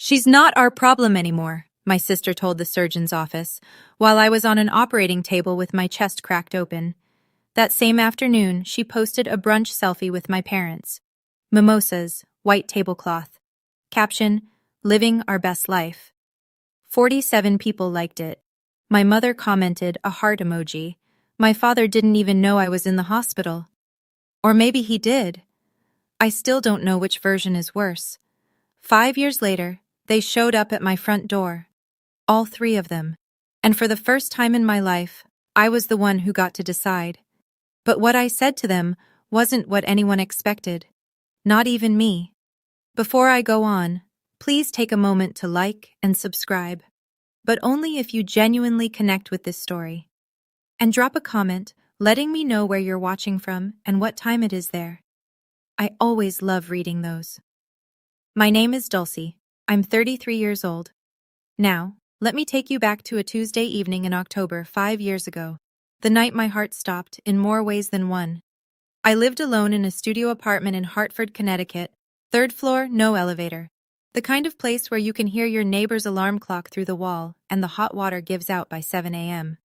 She's not our problem anymore, my sister told the surgeon's office, while I was on an operating table with my chest cracked open. That same afternoon, she posted a brunch selfie with my parents. Mimosas, white tablecloth. Caption, living our best life. 47 people liked it. My mother commented a heart emoji. My father didn't even know I was in the hospital. Or maybe he did. I still don't know which version is worse. 5 years later, they showed up at my front door. All three of them. And for the first time in my life, I was the one who got to decide. But what I said to them wasn't what anyone expected. Not even me. Before I go on, please take a moment to like and subscribe. But only if you genuinely connect with this story. And drop a comment letting me know where you're watching from and what time it is there. I always love reading those. My name is Dulcie. I'm 33 years old. Now, let me take you back to a Tuesday evening in October 5 years ago, the night my heart stopped in more ways than one. I lived alone in a studio apartment in Hartford, Connecticut, 3rd floor, no elevator. The kind of place where you can hear your neighbor's alarm clock through the wall and the hot water gives out by 7 a.m.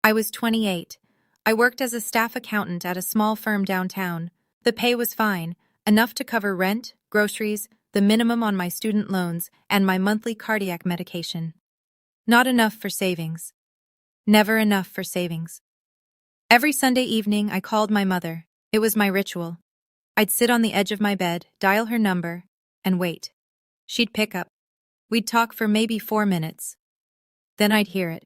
I was 28. I worked as a staff accountant at a small firm downtown. The pay was fine, enough to cover rent, groceries, the minimum on my student loans, and my monthly cardiac medication. Not enough for savings. Never enough for savings. Every Sunday evening, I called my mother. It was my ritual. I'd sit on the edge of my bed, dial her number, and wait. She'd pick up. We'd talk for maybe 4 minutes. Then I'd hear it.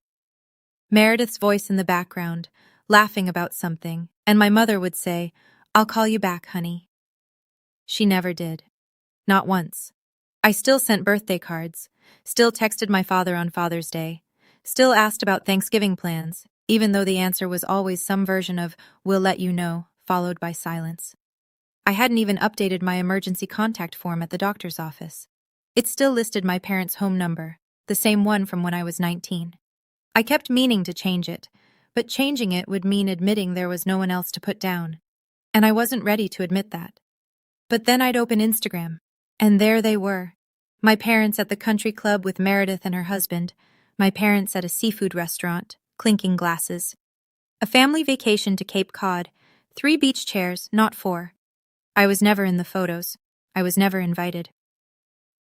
Meredith's voice in the background, laughing about something, and my mother would say, "I'll call you back, honey." She never did. Not once. I still sent birthday cards, still texted my father on Father's Day, still asked about Thanksgiving plans, even though the answer was always some version of, "We'll let you know," followed by silence. I hadn't even updated my emergency contact form at the doctor's office. It still listed my parents' home number, the same one from when I was 19. I kept meaning to change it, but changing it would mean admitting there was no one else to put down. And I wasn't ready to admit that. But then I'd open Instagram. And there they were. My parents at the country club with Meredith and her husband. My parents at a seafood restaurant, clinking glasses. A family vacation to Cape Cod. 3 beach chairs, not 4. I was never in the photos. I was never invited.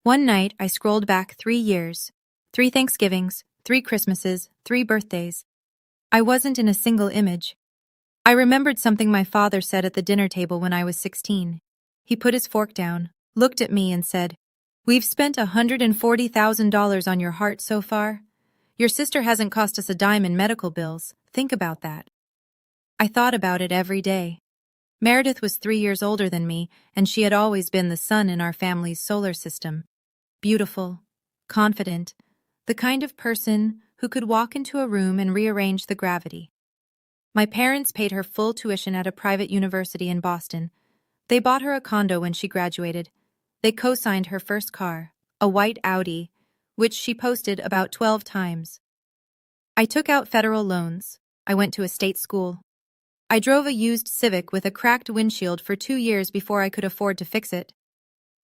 One night, I scrolled back 3 years. 3 Thanksgivings, 3 Christmases, 3 birthdays. I wasn't in a single image. I remembered something my father said at the dinner table when I was 16. He put his fork down, looked at me and said, "We've spent $140,000 on your heart so far. Your sister hasn't cost us a dime in medical bills. Think about that." I thought about it every day. Meredith was 3 years older than me, and she had always been the sun in our family's solar system. Beautiful, confident, the kind of person who could walk into a room and rearrange the gravity. My parents paid her full tuition at a private university in Boston. They bought her a condo when she graduated. They co-signed her first car, a white Audi, which she posted about 12 times. I took out federal loans. I went to a state school. I drove a used Civic with a cracked windshield for 2 years before I could afford to fix it.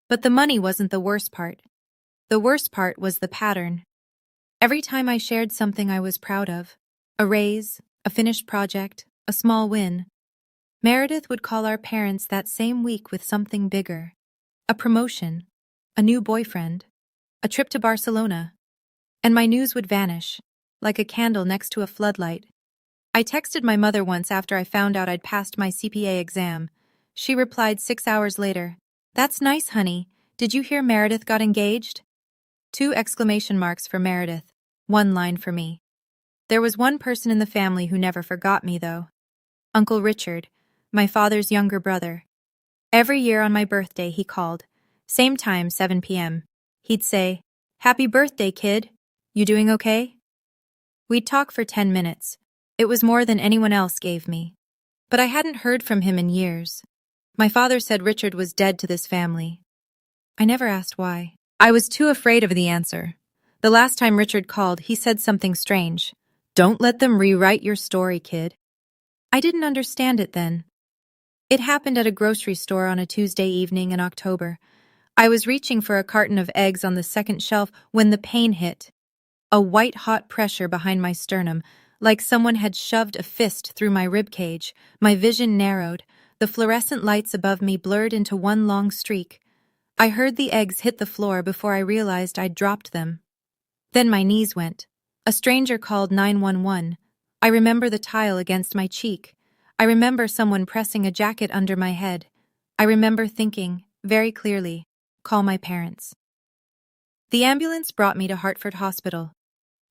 But the money wasn't the worst part. The worst part was the pattern. Every time I shared something I was proud of, a raise, a finished project, a small win, Meredith would call our parents that same week with something bigger. A promotion, a new boyfriend, a trip to Barcelona. And my news would vanish, like a candle next to a floodlight. I texted my mother once after I found out I'd passed my CPA exam. She replied 6 hours later, "That's nice, honey. Did you hear Meredith got engaged?" 2 exclamation marks for Meredith, 1 line for me. There was one person in the family who never forgot me, though. Uncle Richard, my father's younger brother. Every year on my birthday, he called. Same time, 7 p.m. He'd say, "Happy birthday, kid. You doing okay?" We'd talk for 10 minutes. It was more than anyone else gave me. But I hadn't heard from him in years. My father said Richard was dead to this family. I never asked why. I was too afraid of the answer. The last time Richard called, he said something strange. "Don't let them rewrite your story, kid." I didn't understand it then. It happened at a grocery store on a Tuesday evening in October. I was reaching for a carton of eggs on the second shelf when the pain hit. A white-hot pressure behind my sternum, like someone had shoved a fist through my ribcage. My vision narrowed. The fluorescent lights above me blurred into one long streak. I heard the eggs hit the floor before I realized I'd dropped them. Then my knees went. A stranger called 911. I remember the tile against my cheek. I remember someone pressing a jacket under my head. I remember thinking, very clearly, call my parents. The ambulance brought me to Hartford Hospital.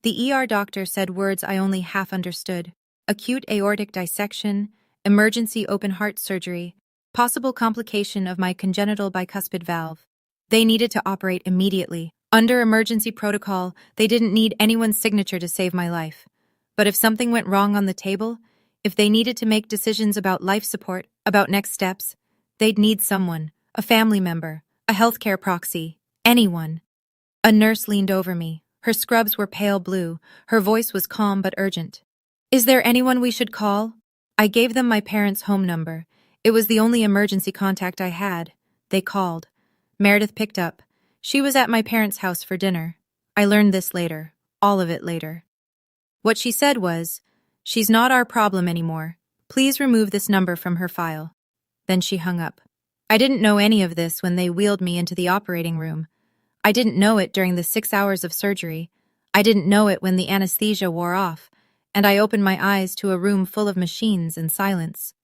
The ER doctor said words I only half understood. Acute aortic dissection, emergency open heart surgery, possible complication of my congenital bicuspid valve. They needed to operate immediately. Under emergency protocol, they didn't need anyone's signature to save my life. But if something went wrong on the table, if they needed to make decisions about life support, about next steps, they'd need someone, a family member, a healthcare proxy, anyone. A nurse leaned over me. Her scrubs were pale blue. Her voice was calm but urgent. Is there anyone we should call? I gave them my parents' home number. It was the only emergency contact I had. They called. Meredith picked up. She was at my parents' house for dinner. I learned this later. All of it later. What she said was, "She's not our problem anymore. Please remove this number from her file." Then she hung up. I didn't know any of this when they wheeled me into the operating room. I didn't know it during the 6 hours of surgery. I didn't know it when the anesthesia wore off, and I opened my eyes to a room full of machines and silence.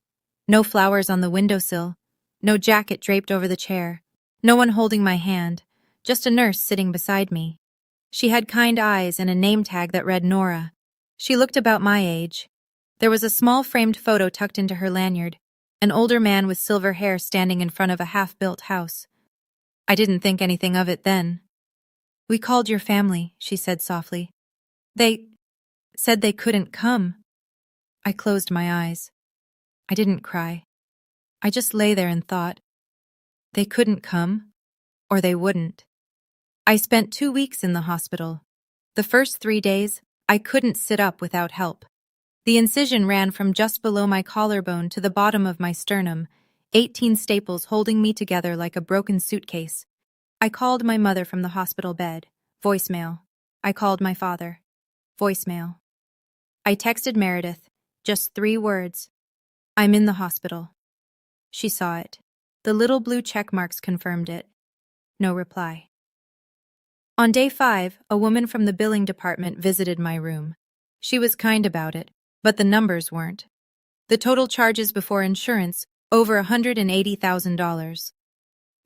No flowers on the windowsill, no jacket draped over the chair, no one holding my hand, just a nurse sitting beside me. She had kind eyes and a name tag that read Nora. She looked about my age. There was a small framed photo tucked into her lanyard, an older man with silver hair standing in front of a half-built house. I didn't think anything of it then. "We called your family," she said softly. "They said they couldn't come." I closed my eyes. I didn't cry. I just lay there and thought. They couldn't come, or they wouldn't. I spent 2 weeks in the hospital. The first 3 days, I couldn't sit up without help. The incision ran from just below my collarbone to the bottom of my sternum, 18 staples holding me together like a broken suitcase. I called my mother from the hospital bed. Voicemail. I called my father. Voicemail. I texted Meredith. Just 3 words. "I'm in the hospital." She saw it. The little blue check marks confirmed it. No reply. On day 5, a woman from the billing department visited my room. She was kind about it, but the numbers weren't. The total charges before insurance, over $180,000.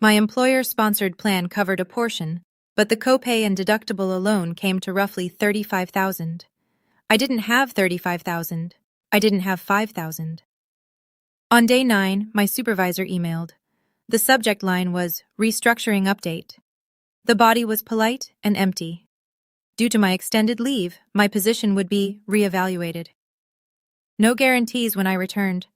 My employer-sponsored plan covered a portion, but the copay and deductible alone came to roughly $35,000. I didn't have $35,000. I didn't have $5,000. On day 9, my supervisor emailed. The subject line was restructuring update. The body was polite and empty. Due to my extended leave, my position would be reevaluated. No guarantees when I returned.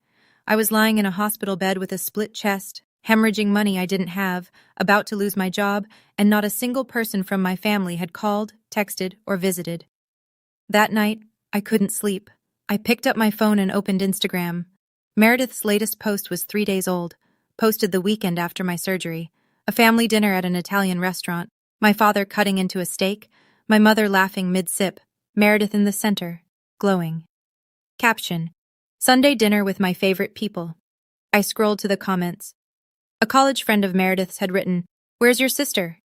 I was lying in a hospital bed with a split chest, hemorrhaging money I didn't have, about to lose my job, and not a single person from my family had called, texted, or visited. That night, I couldn't sleep. I picked up my phone and opened Instagram. Meredith's latest post was 3 days old, posted the weekend after my surgery. A family dinner at an Italian restaurant, my father cutting into a steak, my mother laughing mid-sip, Meredith in the center, glowing. Caption: Sunday dinner with my favorite people. I scrolled to the comments. A college friend of Meredith's had written, "Where's your sister?"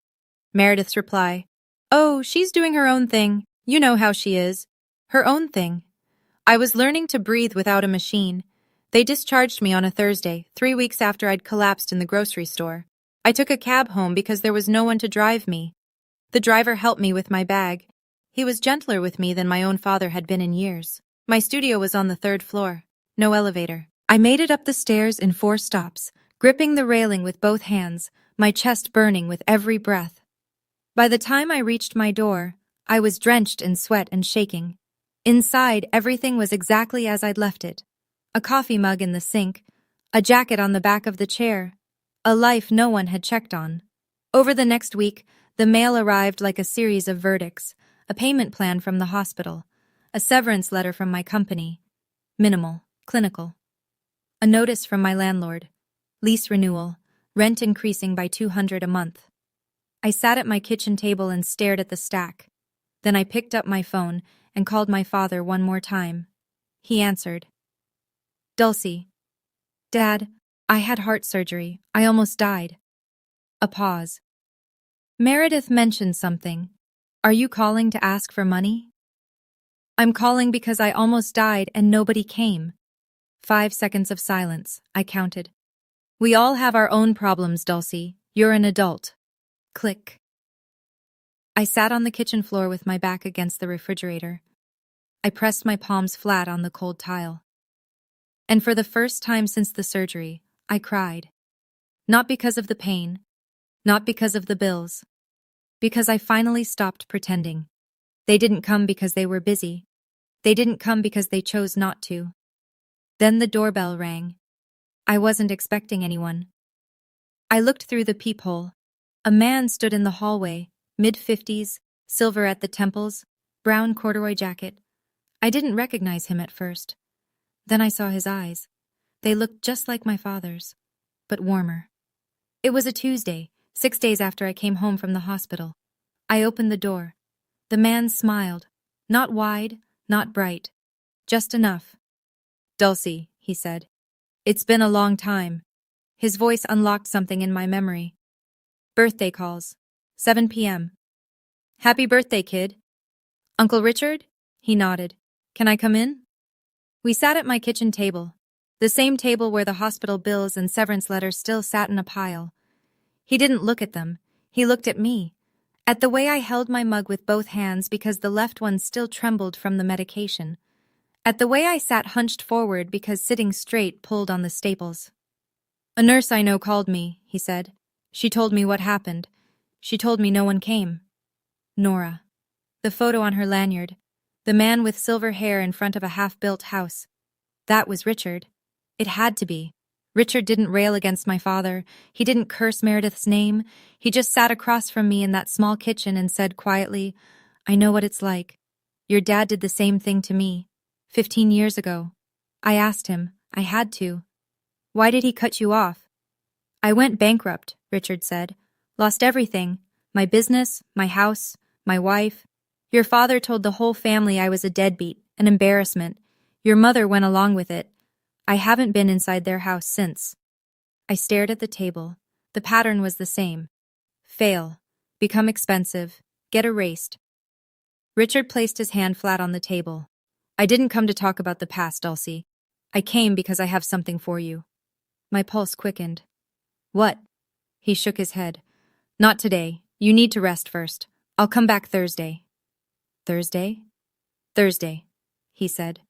Meredith's reply, "Oh, she's doing her own thing. You know how she is. Her own thing." I was learning to breathe without a machine. They discharged me on a Thursday, 3 weeks after I'd collapsed in the grocery store. I took a cab home because there was no one to drive me. The driver helped me with my bag. He was gentler with me than my own father had been in years. My studio was on the 3rd floor. No elevator. I made it up the stairs in 4 stops, gripping the railing with both hands, my chest burning with every breath. By the time I reached my door, I was drenched in sweat and shaking. Inside, everything was exactly as I'd left it. A coffee mug in the sink, a jacket on the back of the chair, a life no one had checked on. Over the next week, the mail arrived like a series of verdicts, a payment plan from the hospital, a severance letter from my company, minimal, clinical, a notice from my landlord, lease renewal, rent increasing by $200 a month. I sat at my kitchen table and stared at the stack. Then I picked up my phone and called my father one more time. He answered. Dulcie. Dad, I had heart surgery. I almost died. A pause. Meredith mentioned something. Are you calling to ask for money? I'm calling because I almost died and nobody came. 5 seconds of silence. I counted. We all have our own problems, Dulcie. You're an adult. Click. I sat on the kitchen floor with my back against the refrigerator. I pressed my palms flat on the cold tile. And for the first time since the surgery, I cried. Not because of the pain, not because of the bills, because I finally stopped pretending. They didn't come because they were busy. They didn't come because they chose not to. Then the doorbell rang. I wasn't expecting anyone. I looked through the peephole. A man stood in the hallway, mid-50s, silver at the temples, brown corduroy jacket. I didn't recognize him at first. Then I saw his eyes. They looked just like my father's, but warmer. It was a Tuesday, 6 days after I came home from the hospital. I opened the door. The man smiled, not wide, not bright, just enough. Dulcie, he said. It's been a long time. His voice unlocked something in my memory. Birthday calls. 7 p.m. Happy birthday, kid. Uncle Richard? He nodded. Can I come in? We sat at my kitchen table, the same table where the hospital bills and severance letters still sat in a pile. He didn't look at them. He looked at me, at the way I held my mug with both hands because the left one still trembled from the medication, at the way I sat hunched forward because sitting straight pulled on the staples. A nurse I know called me, he said. She told me what happened. She told me no one came. Nora. The photo on her lanyard. The man with silver hair in front of a half-built house. That was Richard. It had to be. Richard didn't rail against my father. He didn't curse Meredith's name. He just sat across from me in that small kitchen and said quietly, I know what it's like. Your dad did the same thing to me. 15 years ago. I asked him. I had to. Why did he cut you off? I went bankrupt, Richard said. Lost everything. My business, my house, my wife. Your father told the whole family I was a deadbeat, an embarrassment. Your mother went along with it. I haven't been inside their house since. I stared at the table. The pattern was the same. Fail. Become expensive. Get erased. Richard placed his hand flat on the table. I didn't come to talk about the past, Dulcie. I came because I have something for you. My pulse quickened. What? He shook his head. Not today. You need to rest first. I'll come back Thursday. Thursday? Thursday, he said.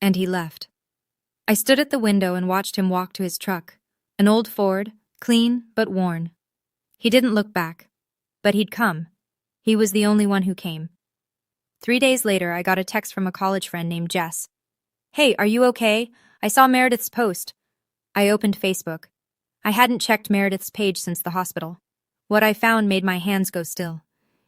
And he left. I stood at the window and watched him walk to his truck. An old Ford, clean but worn. He didn't look back. But he'd come. He was the only one who came. 3 days later, I got a text from a college friend named Jess. Hey, are you okay? I saw Meredith's post. I opened Facebook. I hadn't checked Meredith's page since the hospital. What I found made my hands go still.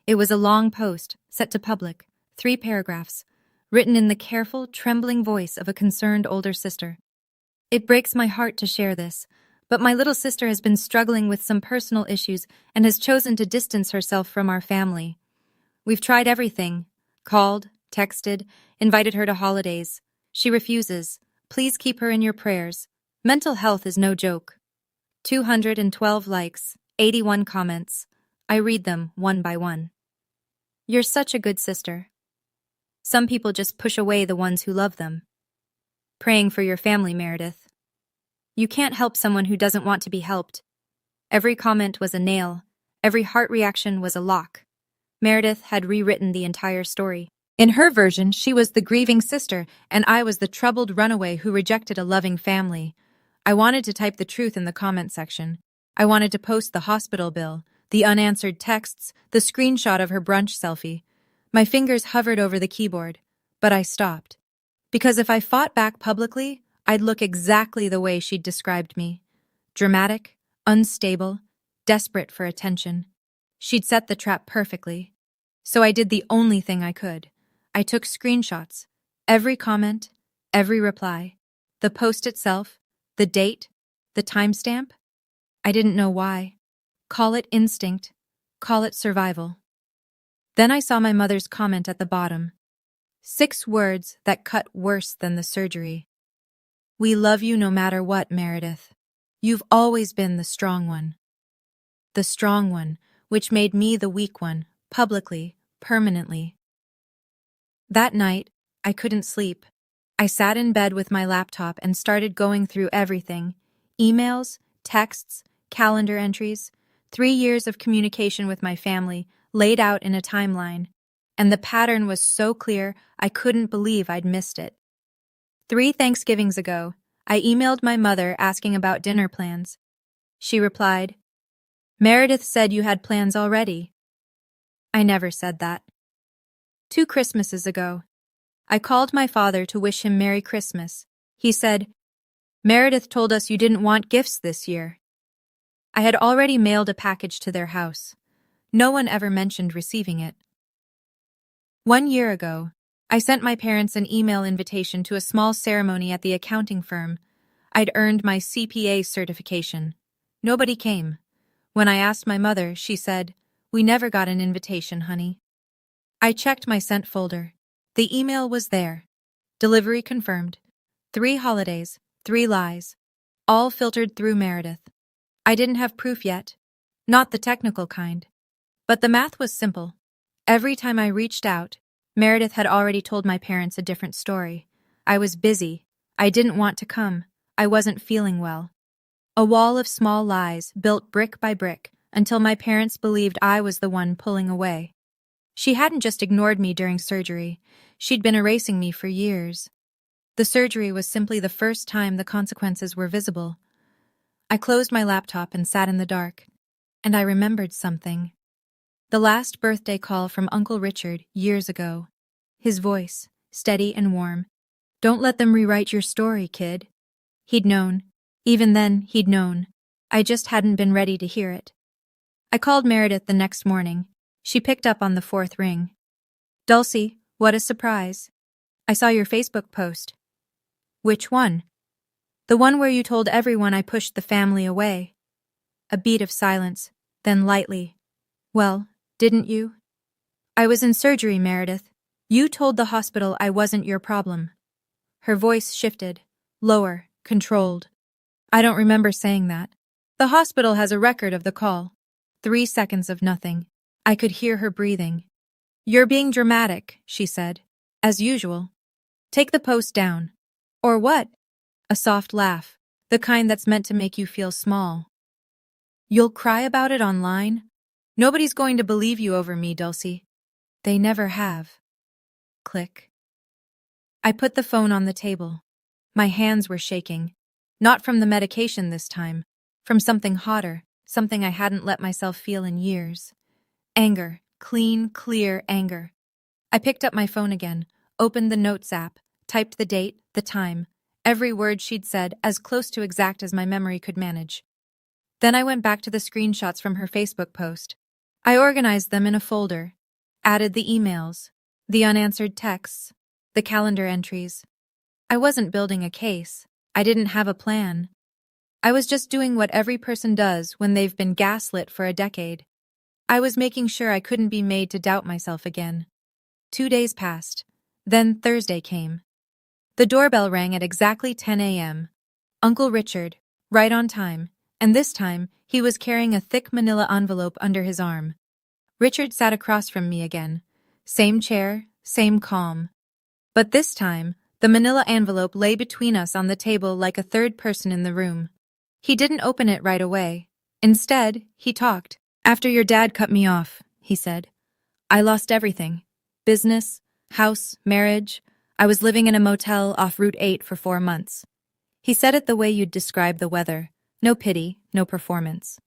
It was a long post, set to public, 3 paragraphs, written in the careful, trembling voice of a concerned older sister. It breaks my heart to share this, but my little sister has been struggling with some personal issues and has chosen to distance herself from our family. We've tried everything. Called, texted, invited her to holidays. She refuses. Please keep her in your prayers. Mental health is no joke. 212 likes, 81 comments. I read them one by one. You're such a good sister. Some people just push away the ones who love them. Praying for your family, Meredith. You can't help someone who doesn't want to be helped. Every comment was a nail. Every heart reaction was a lock. Meredith had rewritten the entire story. In her version, she was the grieving sister, and I was the troubled runaway who rejected a loving family. I wanted to type the truth in the comment section. I wanted to post the hospital bill, the unanswered texts, the screenshot of her brunch selfie. My fingers hovered over the keyboard, but I stopped. Because if I fought back publicly, I'd look exactly the way she'd described me. Dramatic, unstable, desperate for attention. She'd set the trap perfectly. So I did the only thing I could. I took screenshots. Every comment, every reply. The post itself, the date, the timestamp. I didn't know why. Call it instinct. Call it survival. Then I saw my mother's comment at the bottom. 6 words that cut worse than the surgery. We love you no matter what, Meredith. You've always been the strong one. The strong one, which made me the weak one, publicly, permanently. That night, I couldn't sleep. I sat in bed with my laptop and started going through everything. Emails, texts, calendar entries, 3 years of communication with my family, laid out in a timeline. And the pattern was so clear, I couldn't believe I'd missed it. 3 Thanksgivings ago, I emailed my mother asking about dinner plans. She replied, Meredith said you had plans already. I never said that. 2 Christmases ago, I called my father to wish him Merry Christmas. He said, Meredith told us you didn't want gifts this year. I had already mailed a package to their house. No one ever mentioned receiving it. 1 year ago, I sent my parents an email invitation to a small ceremony at the accounting firm. I'd earned my CPA certification. Nobody came. When I asked my mother, she said, We never got an invitation, honey. I checked my sent folder. The email was there. Delivery confirmed. 3 holidays, 3 lies. All filtered through Meredith. I didn't have proof yet. Not the technical kind. But the math was simple. Every time I reached out, Meredith had already told my parents a different story. I was busy. I didn't want to come. I wasn't feeling well. A wall of small lies built brick by brick until my parents believed I was the one pulling away. She hadn't just ignored me during surgery. She'd been erasing me for years. The surgery was simply the first time the consequences were visible. I closed my laptop and sat in the dark. And I remembered something. The last birthday call from Uncle Richard years ago. His voice, steady and warm. Don't let them rewrite your story, kid. He'd known. Even then, he'd known. I just hadn't been ready to hear it. I called Meredith the next morning. She picked up on the 4th ring. Dulcie, what a surprise. I saw your Facebook post. Which one? The one where you told everyone I pushed the family away. A beat of silence, then lightly. Well, didn't you? I was in surgery, Meredith. You told the hospital I wasn't your problem. Her voice shifted, lower, controlled. I don't remember saying that. The hospital has a record of the call. 3 seconds of nothing. I could hear her breathing. You're being dramatic, she said. As usual. Take the post down. Or what? A soft laugh, the kind that's meant to make you feel small. You'll cry about it online? Nobody's going to believe you over me, Dulcie. They never have. Click. I put the phone on the table. My hands were shaking. Not from the medication this time. From something hotter, something I hadn't let myself feel in years. Anger. Clean, clear anger. I picked up my phone again, opened the Notes app, typed the date, the time, every word she'd said as close to exact as my memory could manage. Then I went back to the screenshots from her Facebook post. I organized them in a folder, added the emails, the unanswered texts, the calendar entries. I wasn't building a case. I didn't have a plan. I was just doing what every person does when they've been gaslit for a decade. I was making sure I couldn't be made to doubt myself again. 2 days passed. Then Thursday came. The doorbell rang at exactly 10 a.m. Uncle Richard, right on time, and this time he was carrying a thick manila envelope under his arm. Richard sat across from me again. Same chair, same calm. But this time, the manila envelope lay between us on the table like a third person in the room. He didn't open it right away. Instead, he talked. After your dad cut me off, he said. I lost everything. Business, house, marriage. I was living in a motel off Route 8 for 4 months. He said it the way you'd describe the weather. No pity, no performance.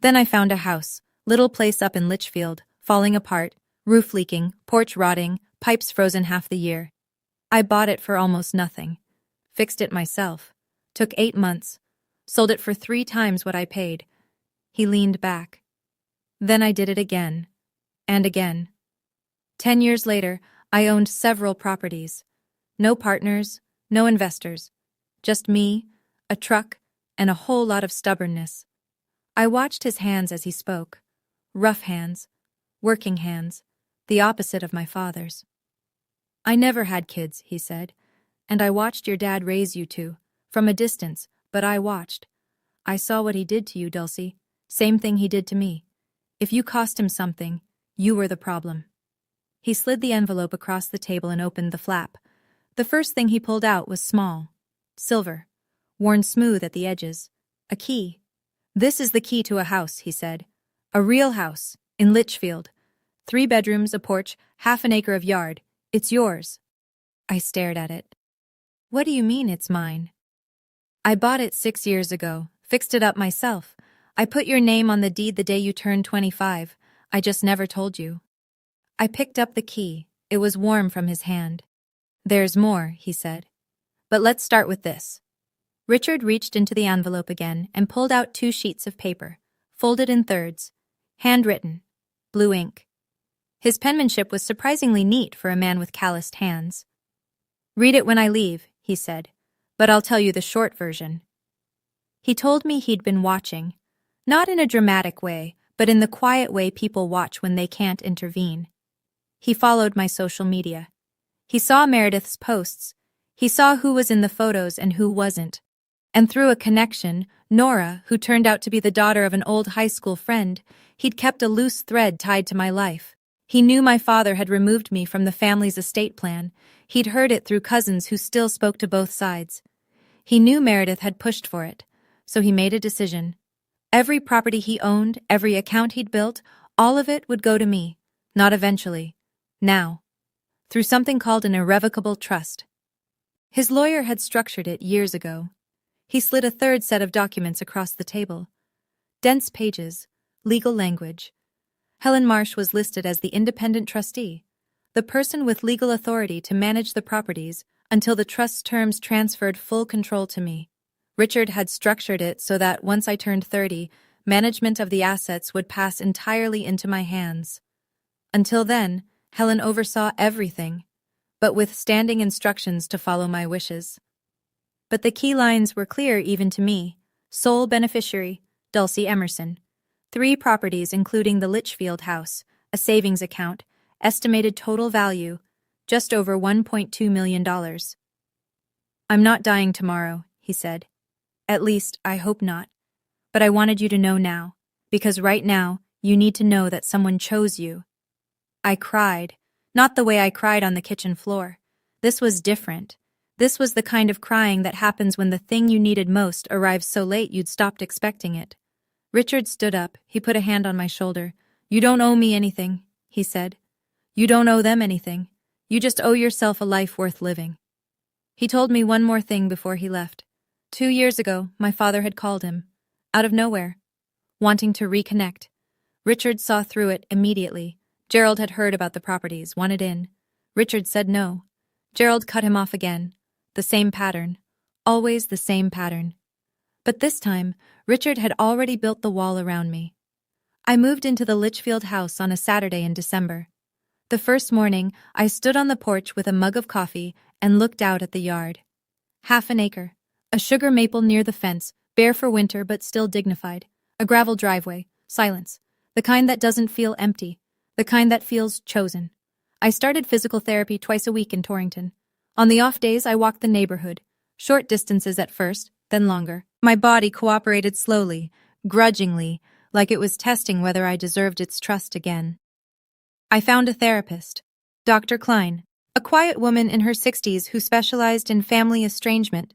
Then I found a house, little place up in Litchfield, falling apart, roof leaking, porch rotting, pipes frozen half the year. I bought it for almost nothing. Fixed it myself. Took 8 months. Sold it for 3 times what I paid. He leaned back. Then I did it again. And again. 10 years later, I owned several properties. No partners, no investors. Just me, a truck, and a whole lot of stubbornness. I watched his hands as he spoke. Rough hands, working hands, the opposite of my father's. "I never had kids," he said, "and I watched your dad raise you two, from a distance, but I watched. I saw what he did to you, Dulcie. Same thing he did to me. If you cost him something, you were the problem." He slid the envelope across the table and opened the flap. The first thing he pulled out was small, silver, worn smooth at the edges. A key. "This is the key to a house," he said. "A real house, in Litchfield. 3 bedrooms, a porch, half an acre of yard. It's yours." I stared at it. "What do you mean it's mine?" "I bought it 6 years ago, fixed it up myself. I put your name on the deed the day you turned 25. I just never told you." I picked up the key. It was warm from his hand. "There's more," he said. "But let's start with this." Richard reached into the envelope again and pulled out 2 sheets of paper, folded in thirds, handwritten, blue ink. His penmanship was surprisingly neat for a man with calloused hands. "Read it when I leave," he said, "but I'll tell you the short version." He told me he'd been watching, not in a dramatic way, but in the quiet way people watch when they can't intervene. He followed my social media. He saw Meredith's posts. He saw who was in the photos and who wasn't. And through a connection, Nora, who turned out to be the daughter of an old high school friend, he'd kept a loose thread tied to my life. He knew my father had removed me from the family's estate plan. He'd heard it through cousins who still spoke to both sides. He knew Meredith had pushed for it, so he made a decision. Every property he owned, every account he'd built, all of it would go to me. Not eventually. Now. Through something called an irrevocable trust. His lawyer had structured it years ago. He slid a third set of documents across the table. Dense pages, legal language. Helen Marsh was listed as the independent trustee, the person with legal authority to manage the properties until the trust's terms transferred full control to me. Richard had structured it so that once I turned 30, management of the assets would pass entirely into my hands. Until then, Helen oversaw everything, but with standing instructions to follow my wishes. But the key lines were clear even to me. Sole beneficiary, Dulcie Emerson. 3 properties including the Litchfield house, a savings account, estimated total value, just over $1.2 million. "I'm not dying tomorrow," he said. "At least, I hope not. But I wanted you to know now, because right now, you need to know that someone chose you." I cried, not the way I cried on the kitchen floor. This was different. This was the kind of crying that happens when the thing you needed most arrives so late you'd stopped expecting it. Richard stood up. He put a hand on my shoulder. "You don't owe me anything," he said. "You don't owe them anything. You just owe yourself a life worth living." He told me one more thing before he left. 2 years ago, my father had called him, out of nowhere, wanting to reconnect. Richard saw through it immediately. Gerald had heard about the properties, wanted in. Richard said no. Gerald cut him off again. The same pattern. Always the same pattern. But this time, Richard had already built the wall around me. I moved into the Litchfield house on a Saturday in December. The first morning, I stood on the porch with a mug of coffee and looked out at the yard. Half an acre. A sugar maple near the fence, bare for winter but still dignified. A gravel driveway. Silence. The kind that doesn't feel empty. The kind that feels chosen. I started physical therapy twice a week in Torrington. On the off days, I walked the neighborhood. Short distances at first, then longer. My body cooperated slowly, grudgingly, like it was testing whether I deserved its trust again. I found a therapist, Dr. Klein, a quiet woman in her 60s who specialized in family estrangement.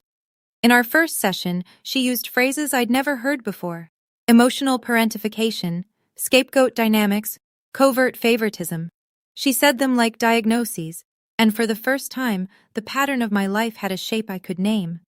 In our first session, she used phrases I'd never heard before: emotional parentification, scapegoat dynamics, covert favoritism. She said them like diagnoses, and for the first time, the pattern of my life had a shape I could name.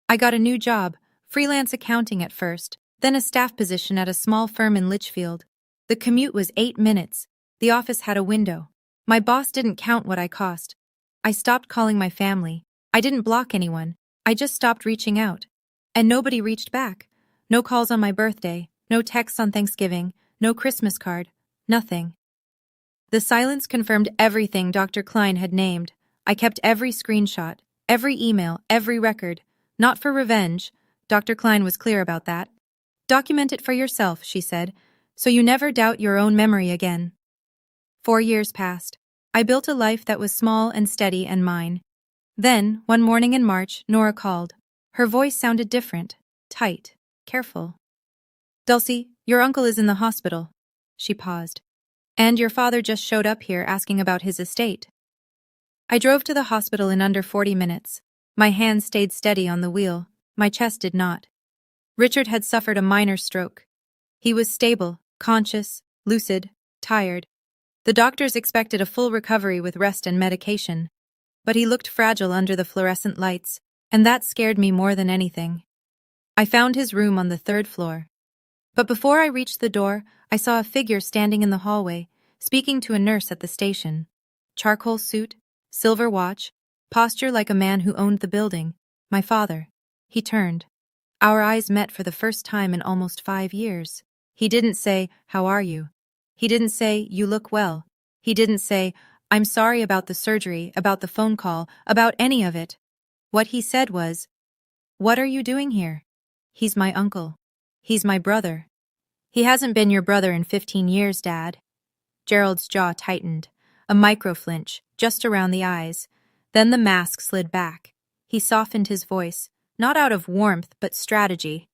I got a new job, freelance accounting at first, then a staff position at a small firm in Litchfield. The commute was 8 minutes. The office had a window. My boss didn't count what I cost. I stopped calling my family. I didn't block anyone. I just stopped reaching out. And nobody reached back. No calls on my birthday, no texts on Thanksgiving, no Christmas card, nothing. The silence confirmed everything Dr. Klein had named. I kept every screenshot, every email, every record. Not for revenge. Dr. Klein was clear about that. Document it for yourself, she said, so you never doubt your own memory again. 4 years passed. I built a life that was small and steady and mine. Then, one morning in March, Nora called. Her voice sounded different, tight, careful. Dulcie, your uncle is in the hospital. She paused. And your father just showed up here asking about his estate. I drove to the hospital in under 40 minutes. My hands stayed steady on the wheel. My chest did not. Richard had suffered a minor stroke. He was stable, conscious, lucid, tired. The doctors expected a full recovery with rest and medication. But he looked fragile under the fluorescent lights, and that scared me more than anything. I found his room on the 3rd floor. But before I reached the door, I saw a figure standing in the hallway, speaking to a nurse at the station. Charcoal suit, silver watch, posture like a man who owned the building. My father. He turned. Our eyes met for the first time in almost 5 years. He didn't say, "How are you?" He didn't say, "You look well." He didn't say, "I'm sorry about the surgery, about the phone call, about any of it." What he said was, "What are you doing here?" He's my uncle. He's my brother. He hasn't been your brother in 15 years, Dad. Gerald's jaw tightened, a micro-flinch, just around the eyes. Then the mask slid back. He softened his voice, not out of warmth, but strategy.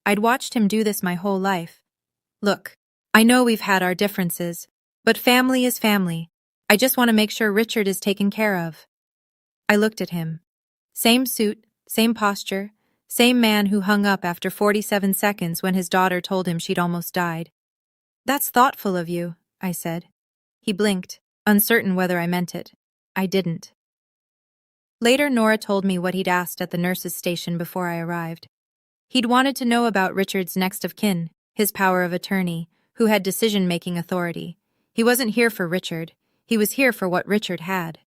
I'd watched him do this my whole life. Look, I know we've had our differences, but family is family. I just want to make sure Richard is taken care of. I looked at him. Same suit, same posture, same man who hung up after 47 seconds when his daughter told him she'd almost died. That's thoughtful of you, I said. He blinked, uncertain whether I meant it. I didn't. Later, Nora told me what he'd asked at the nurse's station before I arrived. He'd wanted to know about Richard's next of kin, his power of attorney, who had decision-making authority. He wasn't here for Richard. He was here for what Richard had.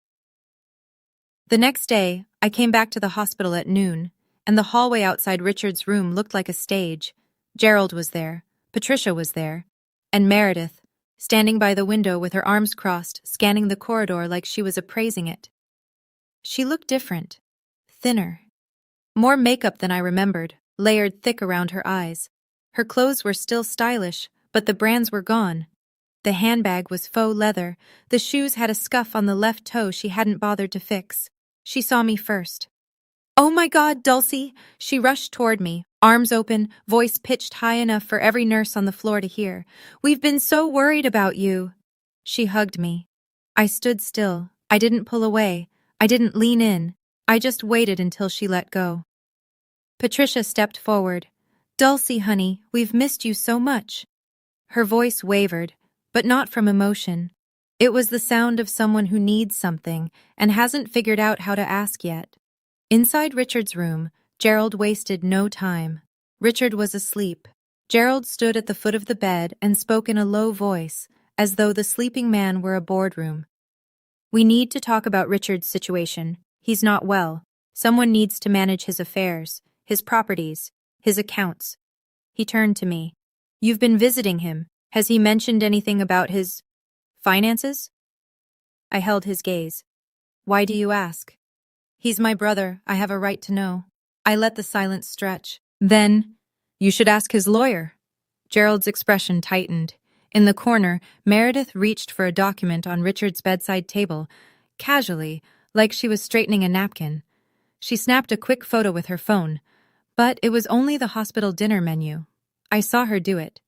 The next day, I came back to the hospital at noon, and the hallway outside Richard's room looked like a stage. Gerald was there, Patricia was there, and Meredith, standing by the window with her arms crossed, scanning the corridor like she was appraising it. She looked different, thinner. More makeup than I remembered, layered thick around her eyes. Her clothes were still stylish, but the brands were gone. The handbag was faux leather. The shoes had a scuff on the left toe she hadn't bothered to fix. She saw me first. "Oh my God, Dulcie!" She rushed toward me, arms open, voice pitched high enough for every nurse on the floor to hear. "We've been so worried about you." She hugged me. I stood still. I didn't pull away. I didn't lean in. I just waited until she let go. Patricia stepped forward. "Dulcie, honey, we've missed you so much." Her voice wavered, but not from emotion. It was the sound of someone who needs something and hasn't figured out how to ask yet. Inside Richard's room, Gerald wasted no time. Richard was asleep. Gerald stood at the foot of the bed and spoke in a low voice, as though the sleeping man were a boardroom. "We need to talk about Richard's situation. He's not well. Someone needs to manage his affairs, his properties, his accounts." He turned to me. "You've been visiting him. Has he mentioned anything about his finances?" I held his gaze. "Why do you ask?" "He's my brother. I have a right to know." I let the silence stretch. "Then, you should ask his lawyer." Gerald's expression tightened. In the corner, Meredith reached for a document on Richard's bedside table, casually, like she was straightening a napkin. She snapped a quick photo with her phone, but it was only the hospital dinner menu. I saw her do it.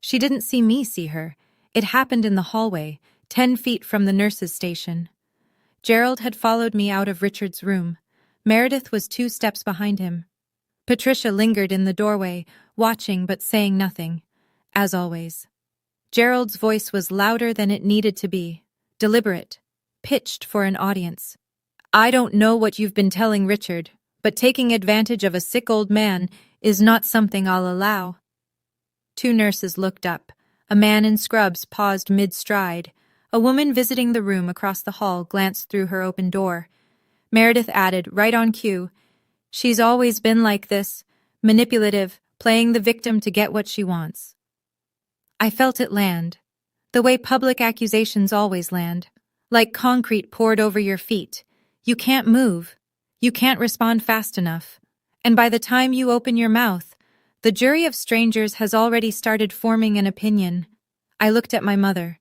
She didn't see me see her. It happened in the hallway, 10 feet from the nurse's station. Gerald had followed me out of Richard's room. Meredith was 2 steps behind him. Patricia lingered in the doorway, watching but saying nothing, as always. Gerald's voice was louder than it needed to be, deliberate, pitched for an audience. "I don't know what you've been telling Richard, but taking advantage of a sick old man is not something I'll allow." 2 nurses looked up. A man in scrubs paused mid-stride. A woman visiting the room across the hall glanced through her open door. Meredith added, right on cue, "She's always been like this, manipulative, playing the victim to get what she wants." I felt it land, the way public accusations always land, like concrete poured over your feet. You can't move. You can't respond fast enough. And by the time you open your mouth, The jury of strangers has already started forming an opinion. I looked at my mother.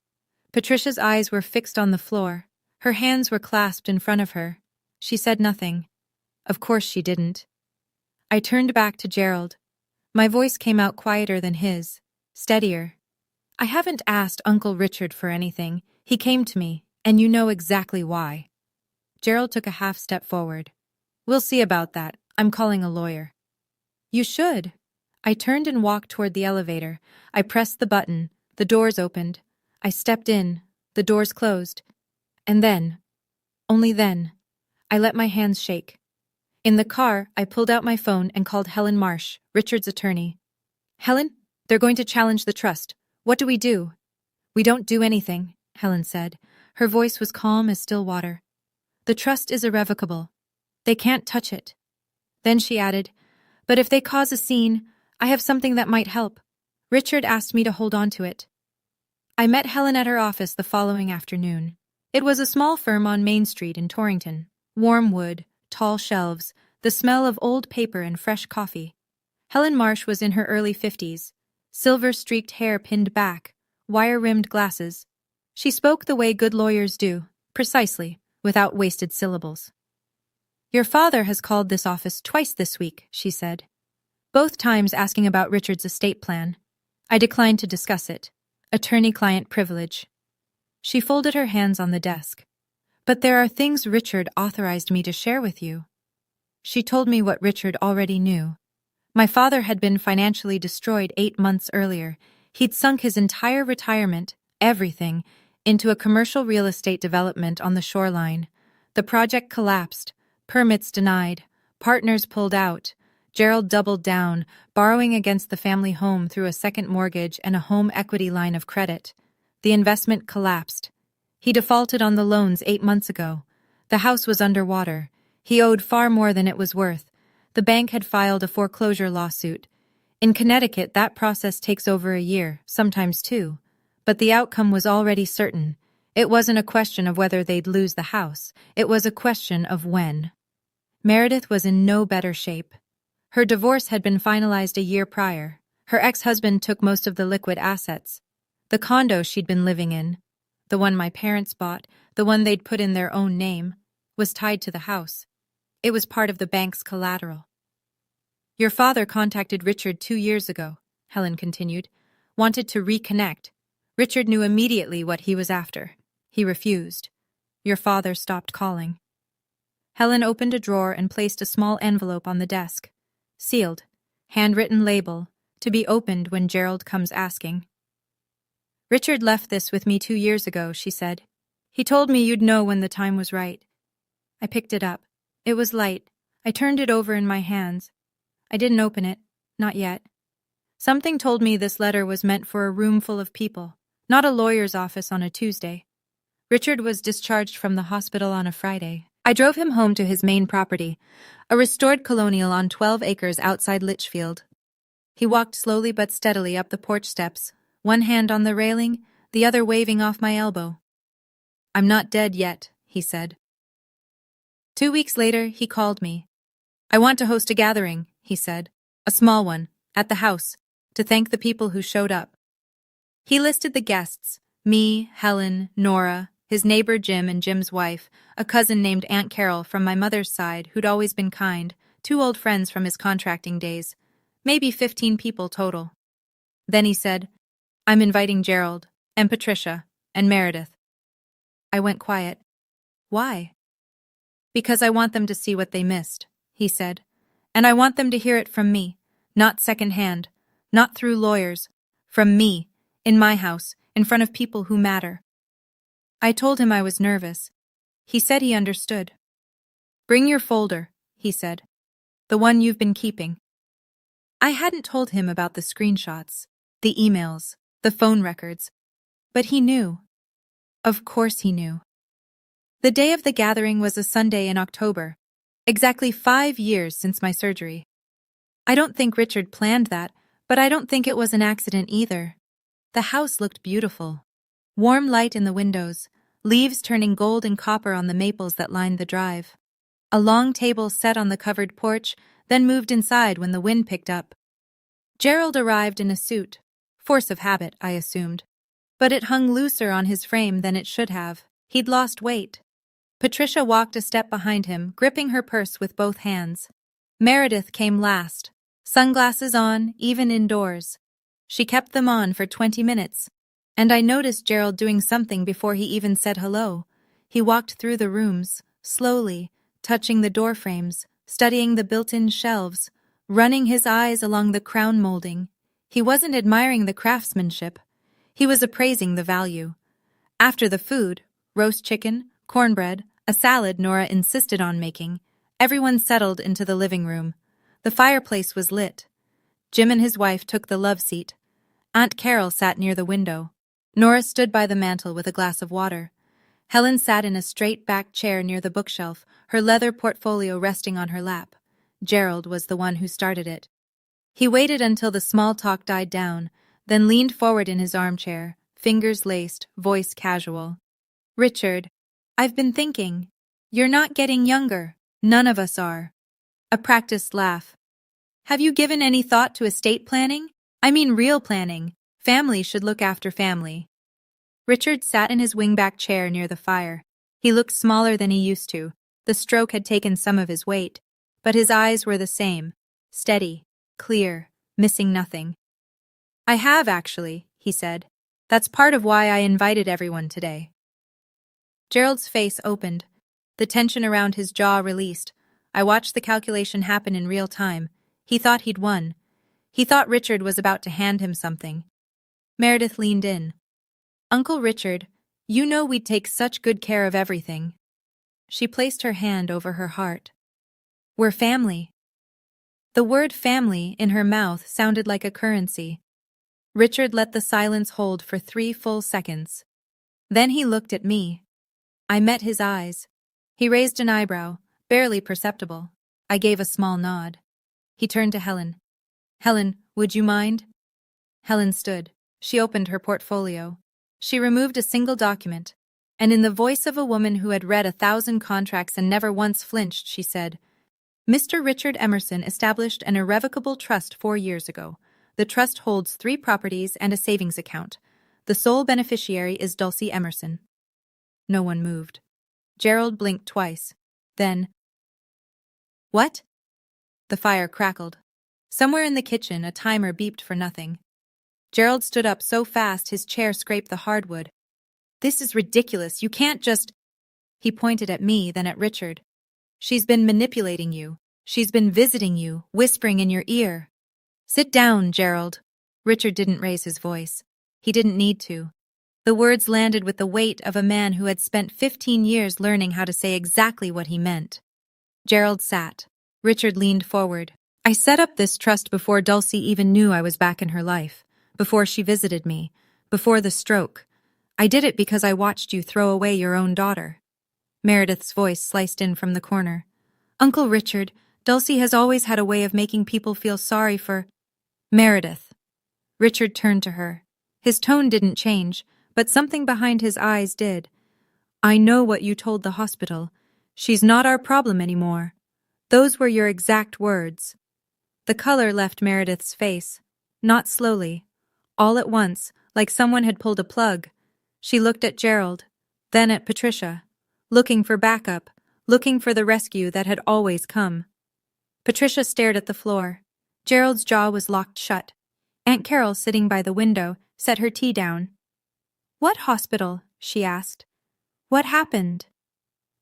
Patricia's eyes were fixed on the floor. Her hands were clasped in front of her. She said nothing. Of course she didn't. I turned back to Gerald. My voice came out quieter than his, steadier. I haven't asked Uncle Richard for anything. He came to me, and you know exactly why. Gerald took a half step forward. We'll see about that. I'm calling a lawyer. You should. I turned and walked toward the elevator. I pressed the button. The doors opened. I stepped in. The doors closed. And then, only then, I let my hands shake. In the car, I pulled out my phone and called Helen Marsh, Richard's attorney. Helen, they're going to challenge the trust. What do we do? We don't do anything, Helen said. Her voice was calm as still water. The trust is irrevocable. They can't touch it. Then she added, but if they cause a scene, I have something that might help. Richard asked me to hold on to it. I met Helen at her office the following afternoon. It was a small firm on Main Street in Torrington. Warm wood, tall shelves, the smell of old paper and fresh coffee. Helen Marsh was in her early 50s, silver-streaked hair pinned back, wire-rimmed glasses. She spoke the way good lawyers do, precisely, without wasted syllables. Your father has called this office twice this week, she said. Both times asking about Richard's estate plan. I declined to discuss it. Attorney-client privilege. She folded her hands on the desk. But there are things Richard authorized me to share with you. She told me what Richard already knew. My father had been financially destroyed 8 months earlier. He'd sunk his entire retirement, everything, into a commercial real estate development on the shoreline. The project collapsed, permits denied, partners pulled out. Gerald doubled down, borrowing against the family home through a second mortgage and a home equity line of credit. The investment collapsed. He defaulted on the loans 8 months ago. The house was underwater. He owed far more than it was worth. The bank had filed a foreclosure lawsuit. In Connecticut, that process takes over a year, sometimes 2. But the outcome was already certain. It wasn't a question of whether they'd lose the house. It was a question of when. Meredith was in no better shape. Her divorce had been finalized a year prior. Her ex-husband took most of the liquid assets. The condo she'd been living in, the one my parents bought, the one they'd put in their own name, was tied to the house. It was part of the bank's collateral. Your father contacted Richard 2 years ago, Helen continued, wanted to reconnect. Richard knew immediately what he was after. He refused. Your father stopped calling. Helen opened a drawer and placed a small envelope on the desk. Sealed, handwritten label, to be opened when Gerald comes asking. Richard left this with me 2 years ago, she said. He told me you'd know when the time was right. I picked it up. It was light. I turned it over in my hands. I didn't open it, not yet. Something told me this letter was meant for a room full of people, not a lawyer's office on a Tuesday. Richard was discharged from the hospital on a Friday. I drove him home to his main property, a restored colonial on 12 acres outside Litchfield. He walked slowly but steadily up the porch steps, one hand on the railing, the other waving off my elbow. I'm not dead yet, he said. 2 weeks later, he called me. I want to host a gathering, he said, a small one, at the house, to thank the people who showed up. He listed the guests, me, Helen, Nora, his neighbor Jim and Jim's wife, a cousin named Aunt Carol from my mother's side who'd always been kind, 2 old friends from his contracting days, maybe 15 people total. Then he said, I'm inviting Gerald, and Patricia, and Meredith. I went quiet. Why? Because I want them to see what they missed, he said. And I want them to hear it from me, not secondhand, not through lawyers, from me, in my house, in front of people who matter. I told him I was nervous. He said he understood. Bring your folder, he said. The one you've been keeping. I hadn't told him about the screenshots, the emails, the phone records. But he knew. Of course he knew. The day of the gathering was a Sunday in October, exactly 5 years since my surgery. I don't think Richard planned that, but I don't think it was an accident either. The house looked beautiful. Warm light in the windows, leaves turning gold and copper on the maples that lined the drive. A long table set on the covered porch, then moved inside when the wind picked up. Gerald arrived in a suit. Force of habit, I assumed. But it hung looser on his frame than it should have. He'd lost weight. Patricia walked a step behind him, gripping her purse with both hands. Meredith came last. Sunglasses on, even indoors. She kept them on for 20 minutes. And I noticed Gerald doing something before he even said hello. He walked through the rooms, slowly, touching the door frames, studying the built-in shelves, running his eyes along the crown molding. He wasn't admiring the craftsmanship. He was appraising the value. After the food, roast chicken, cornbread, a salad Nora insisted on making, everyone settled into the living room. The fireplace was lit. Jim and his wife took the love seat. Aunt Carol sat near the window. Nora stood by the mantel with a glass of water. Helen sat in a straight-backed chair near the bookshelf, her leather portfolio resting on her lap. Gerald was the one who started it. He waited until the small talk died down, then leaned forward in his armchair, fingers laced, voice casual. "Richard, I've been thinking. You're not getting younger. None of us are." A practiced laugh. "Have you given any thought to estate planning? I mean real planning. Family should look after family." Richard sat in his wingback chair near the fire. He looked smaller than he used to. The stroke had taken some of his weight. But his eyes were the same. Steady, clear, missing nothing. "I have, actually," he said. "That's part of why I invited everyone today." Gerald's face opened. The tension around his jaw released. I watched the calculation happen in real time. He thought he'd won. He thought Richard was about to hand him something. Meredith leaned in. "Uncle Richard, you know we'd take such good care of everything." She placed her hand over her heart. "We're family." The word family in her mouth sounded like a currency. Richard let the silence hold for 3 full seconds. Then he looked at me. I met his eyes. He raised an eyebrow, barely perceptible. I gave a small nod. He turned to Helen. "Helen, would you mind?" Helen stood. She opened her portfolio. She removed a single document, and in the voice of a woman who had read 1,000 contracts and never once flinched, she said, "Mr. Richard Emerson established an irrevocable trust 4 years ago. The trust holds 3 properties and a savings account. The sole beneficiary is Dulcie Emerson." No one moved. Gerald blinked twice. Then, "What?" The fire crackled. Somewhere in the kitchen, a timer beeped for nothing. Gerald stood up so fast his chair scraped the hardwood. "This is ridiculous. You can't just—" He pointed at me, then at Richard. "She's been manipulating you. She's been visiting you, whispering in your ear." "Sit down, Gerald." Richard didn't raise his voice. He didn't need to. The words landed with the weight of a man who had spent 15 years learning how to say exactly what he meant. Gerald sat. Richard leaned forward. "I set up this trust before Dulcie even knew I was back in her life, before she visited me, before the stroke. I did it because I watched you throw away your own daughter." Meredith's voice sliced in from the corner. "Uncle Richard, Dulcie has always had a way of making people feel sorry for—" "Meredith." Richard turned to her. His tone didn't change, but something behind his eyes did. "I know what you told the hospital. She's not our problem anymore. Those were your exact words." The color left Meredith's face. Not slowly. All at once, like someone had pulled a plug. She looked at Gerald, then at Patricia, looking for backup, looking for the rescue that had always come. Patricia stared at the floor. Gerald's jaw was locked shut. Aunt Carol, sitting by the window, set her tea down. "What hospital?" she asked. "What happened?"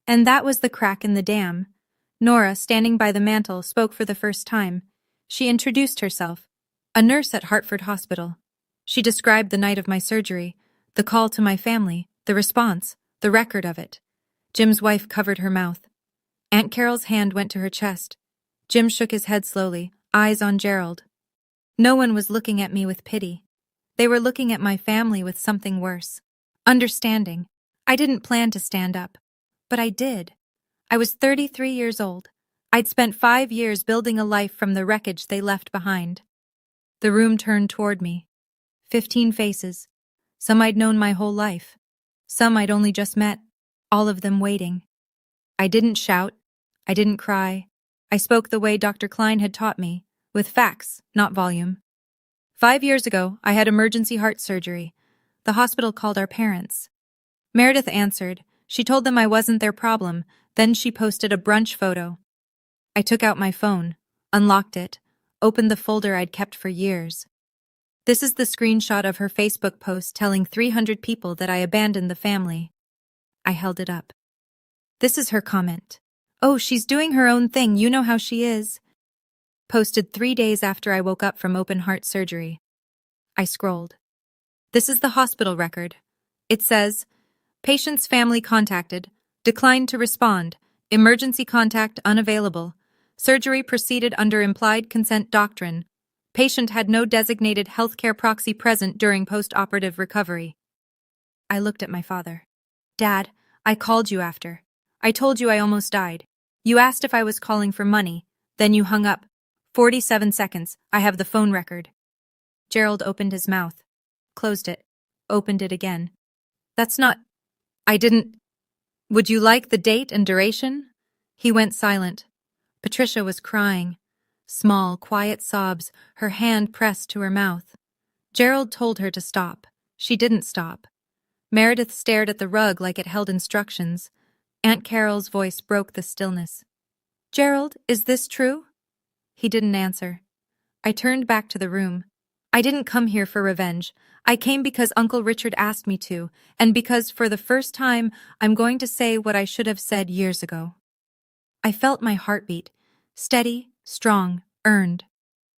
And that was the crack in the dam. Nora, standing by the mantel, spoke for the first time. She introduced herself. "A nurse at Hartford Hospital." She described the night of my surgery, the call to my family, the response, the record of it. Jim's wife covered her mouth. Aunt Carol's hand went to her chest. Jim shook his head slowly, eyes on Gerald. No one was looking at me with pity. They were looking at my family with something worse. Understanding. I didn't plan to stand up. But I did. I was 33 years old. I'd spent 5 years building a life from the wreckage they left behind. The room turned toward me. 15 faces. Some I'd known my whole life. Some I'd only just met. All of them waiting. I didn't shout. I didn't cry. I spoke the way Dr. Klein had taught me, with facts, not volume. 5 years ago, I had emergency heart surgery. The hospital called our parents. Meredith answered. She told them I wasn't their problem. Then she posted a brunch photo. I took out my phone, unlocked it, opened the folder I'd kept for years. This is the screenshot of her Facebook post telling 300 people that I abandoned the family. I held it up. This is her comment. "Oh, she's doing her own thing, you know how she is." Posted 3 days after I woke up from open heart surgery. I scrolled. This is the hospital record. It says, patient's family contacted, declined to respond, emergency contact unavailable, surgery proceeded under implied consent doctrine, patient had no designated healthcare proxy present during post-operative recovery. I looked at my father. "Dad, I called you after. I told you I almost died. You asked if I was calling for money, then you hung up. 47 seconds, I have the phone record." Gerald opened his mouth, closed it, opened it again. "That's not... I didn't... Would you like the date and duration?" He went silent. Patricia was crying. Small, quiet sobs, her hand pressed to her mouth. Gerald told her to stop. She didn't stop. Meredith stared at the rug like it held instructions. Aunt Carol's voice broke the stillness. "Gerald, is this true?" He didn't answer. I turned back to the room. I didn't come here for revenge. I came because Uncle Richard asked me to, and because for the first time I'm going to say what I should have said years ago. I felt my heartbeat, steady, strong, earned.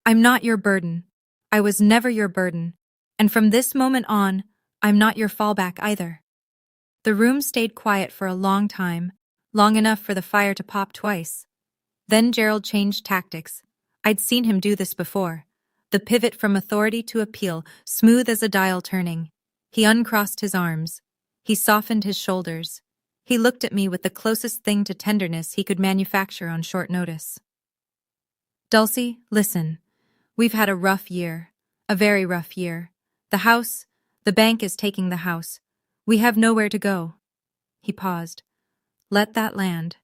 I'm not your burden. I was never your burden. And from this moment on, I'm not your fallback either. The room stayed quiet for a long time, long enough for the fire to pop twice. Then Gerald changed tactics. I'd seen him do this before. The pivot from authority to appeal, smooth as a dial turning. He uncrossed his arms. He softened his shoulders. He looked at me with the closest thing to tenderness he could manufacture on short notice. "Dulcie, listen. We've had a rough year. A very rough year. The bank is taking the house. We have nowhere to go." He paused. "Let that land.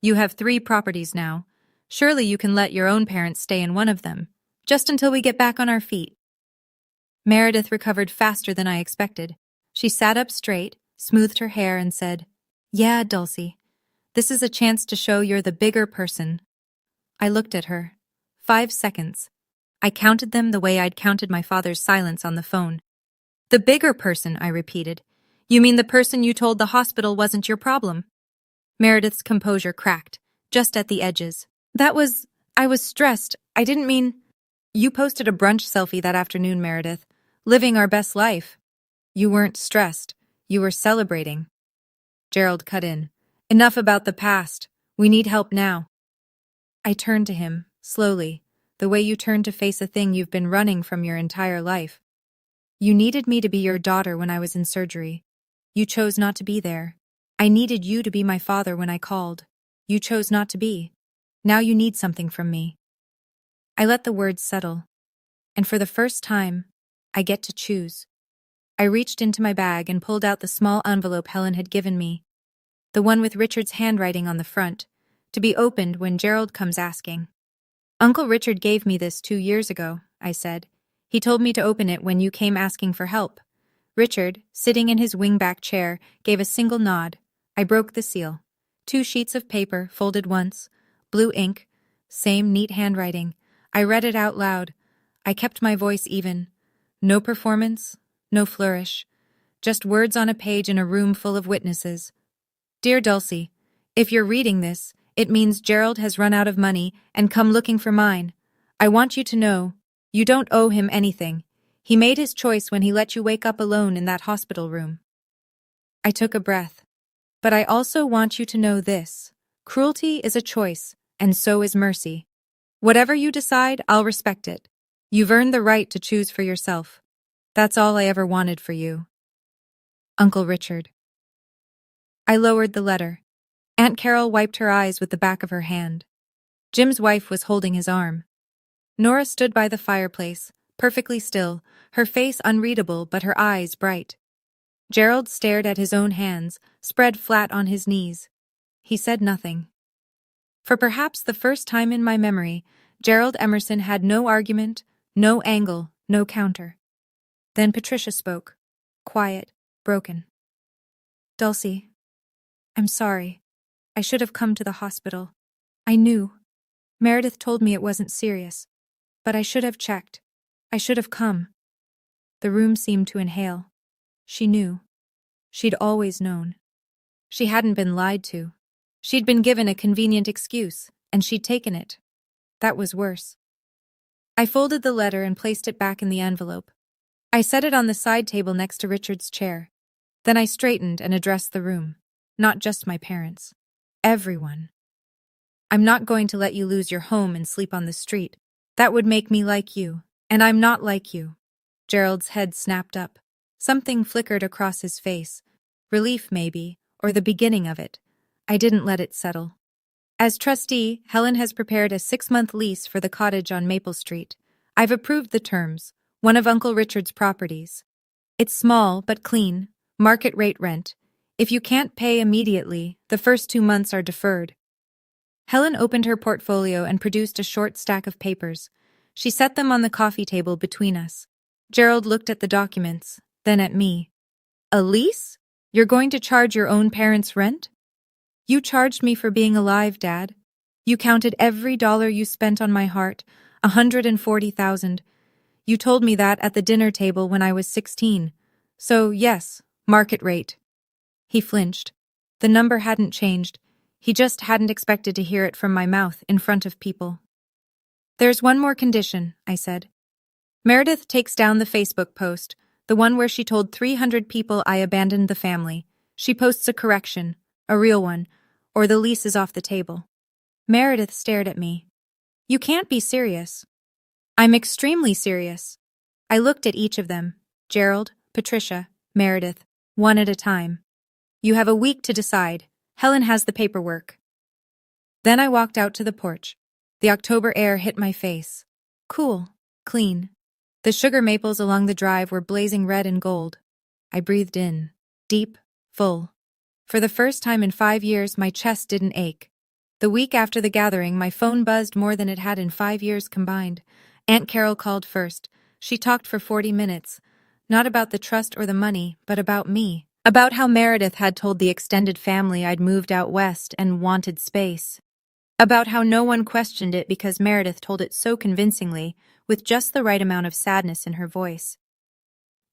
You have 3 properties now. Surely you can let your own parents stay in one of them. Just until we get back on our feet." Meredith recovered faster than I expected. She sat up straight, smoothed her hair, and said, "Yeah, Dulcie. This is a chance to show you're the bigger person." I looked at her. 5 seconds. I counted them the way I'd counted my father's silence on the phone. "The bigger person," I repeated. "You mean the person you told the hospital wasn't your problem?" Meredith's composure cracked, just at the edges. I was stressed. I didn't mean..." "You posted a brunch selfie that afternoon, Meredith. Living our best life." "You weren't stressed. You were celebrating." Gerald cut in. "Enough about the past. We need help now." I turned to him, slowly, the way you turn to face a thing you've been running from your entire life. "You needed me to be your daughter when I was in surgery. You chose not to be there. I needed you to be my father when I called. You chose not to be. Now you need something from me." I let the words settle. And for the first time, I get to choose. I reached into my bag and pulled out the small envelope Helen had given me. The one with Richard's handwriting on the front, to be opened when Gerald comes asking. "Uncle Richard gave me this 2 years ago," I said. "He told me to open it when you came asking for help." Richard, sitting in his wingback chair, gave a single nod. I broke the seal. 2 sheets of paper, folded once. Blue ink. Same neat handwriting. I read it out loud. I kept my voice even. No performance, no flourish. Just words on a page in a room full of witnesses. "Dear Dulcie, if you're reading this, it means Gerald has run out of money and come looking for mine. I want you to know, you don't owe him anything. He made his choice when he let you wake up alone in that hospital room." I took a breath. "But I also want you to know this. Cruelty is a choice, and so is mercy. Whatever you decide, I'll respect it. You've earned the right to choose for yourself. That's all I ever wanted for you. Uncle Richard." I lowered the letter. Aunt Carol wiped her eyes with the back of her hand. Jim's wife was holding his arm. Nora stood by the fireplace, perfectly still, her face unreadable but her eyes bright. Gerald stared at his own hands, spread flat on his knees. He said nothing. For perhaps the first time in my memory, Gerald Emerson had no argument, No angle, no counter. Then Patricia spoke. Quiet, broken. Dulcie, I'm sorry. I should have come to the hospital. I knew. Meredith told me it wasn't serious. But I should have checked. I should have come. The room seemed to inhale. She knew. She'd always known. She hadn't been lied to. She'd been given a convenient excuse, and she'd taken it. That was worse. I folded the letter and placed it back in the envelope. I set it on the side table next to Richard's chair. Then I straightened and addressed the room. Not just my parents. Everyone. I'm not going to let you lose your home and sleep on the street. That would make me like you, and I'm not like you. Gerald's head snapped up. Something flickered across his face. Relief, maybe, or the beginning of it. I didn't let it settle. As trustee, Helen has prepared a 6-month lease for the cottage on Maple Street. I've approved the terms, one of Uncle Richard's properties. It's small but clean, market rate rent. If you can't pay immediately, the first 2 months are deferred. Helen opened her portfolio and produced a short stack of papers. She set them on the coffee table between us. Gerald looked at the documents, then at me. A lease? You're going to charge your own parents' rent? You charged me for being alive, Dad. You counted every dollar you spent on my heart, 140,000. You told me that at the dinner table when I was 16. So, yes, market rate. He flinched. The number hadn't changed. He just hadn't expected to hear it from my mouth in front of people. There's one more condition, I said. Meredith takes down the Facebook post, the one where she told 300 people I abandoned the family. She posts a correction, a real one, or the lease is off the table. Meredith stared at me. You can't be serious. I'm extremely serious. I looked at each of them, Gerald, Patricia, Meredith, one at a time. You have a week to decide. Helen has the paperwork. Then I walked out to the porch. The October air hit my face. Cool, clean. The sugar maples along the drive were blazing red and gold. I breathed in, deep, full. For the first time in 5 years, my chest didn't ache. The week after the gathering, my phone buzzed more than it had in 5 years combined. Aunt Carol called first. She talked for 40 minutes. Not about the trust or the money, but about me. About how Meredith had told the extended family I'd moved out west and wanted space. About how no one questioned it because Meredith told it so convincingly, with just the right amount of sadness in her voice.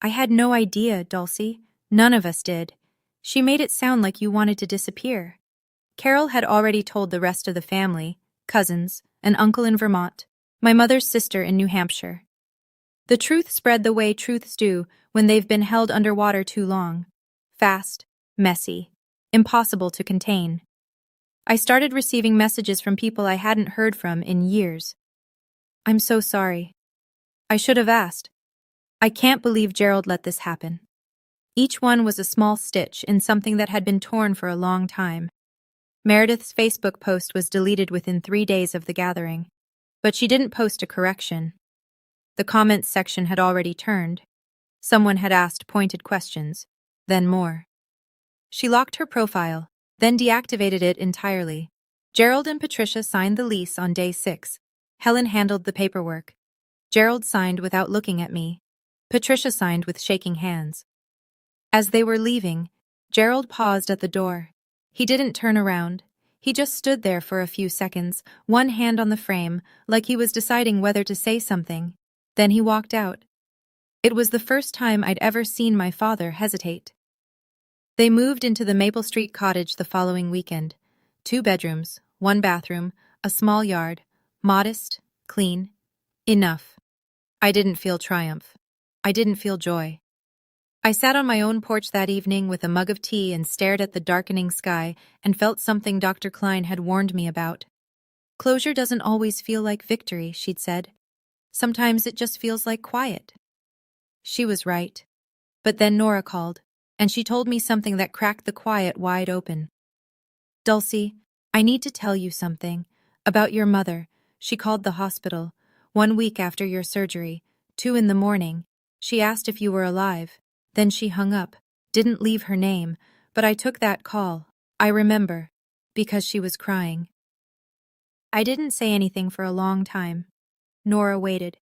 I had no idea, Dulcie. None of us did. She made it sound like you wanted to disappear. Carol had already told the rest of the family, cousins, an uncle in Vermont, my mother's sister in New Hampshire. The truth spread the way truths do when they've been held underwater too long. Fast, messy, impossible to contain. I started receiving messages from people I hadn't heard from in years. I'm so sorry. I should have asked. I can't believe Gerald let this happen. Each one was a small stitch in something that had been torn for a long time. Meredith's Facebook post was deleted within 3 days of the gathering, but she didn't post a correction. The comments section had already turned. Someone had asked pointed questions, then more. She locked her profile, then deactivated it entirely. Gerald and Patricia signed the lease on day 6. Helen handled the paperwork. Gerald signed without looking at me. Patricia signed with shaking hands. As they were leaving, Gerald paused at the door. He didn't turn around. He just stood there for a few seconds, one hand on the frame, like he was deciding whether to say something. Then he walked out. It was the first time I'd ever seen my father hesitate. They moved into the Maple Street cottage the following weekend. 2 bedrooms, 1 bathroom, a small yard, modest, clean. Enough. I didn't feel triumph. I didn't feel joy. I sat on my own porch that evening with a mug of tea and stared at the darkening sky and felt something Dr. Klein had warned me about. Closure doesn't always feel like victory, she'd said. Sometimes it just feels like quiet. She was right. But then Nora called, and she told me something that cracked the quiet wide open. Dulcie, I need to tell you something. About your mother. She called the hospital. 1 week after your surgery. 2 in the morning. She asked if you were alive. Then she hung up. Didn't leave her name, but I took that call. I remember. Because she was crying. I didn't say anything for a long time. Nora waited.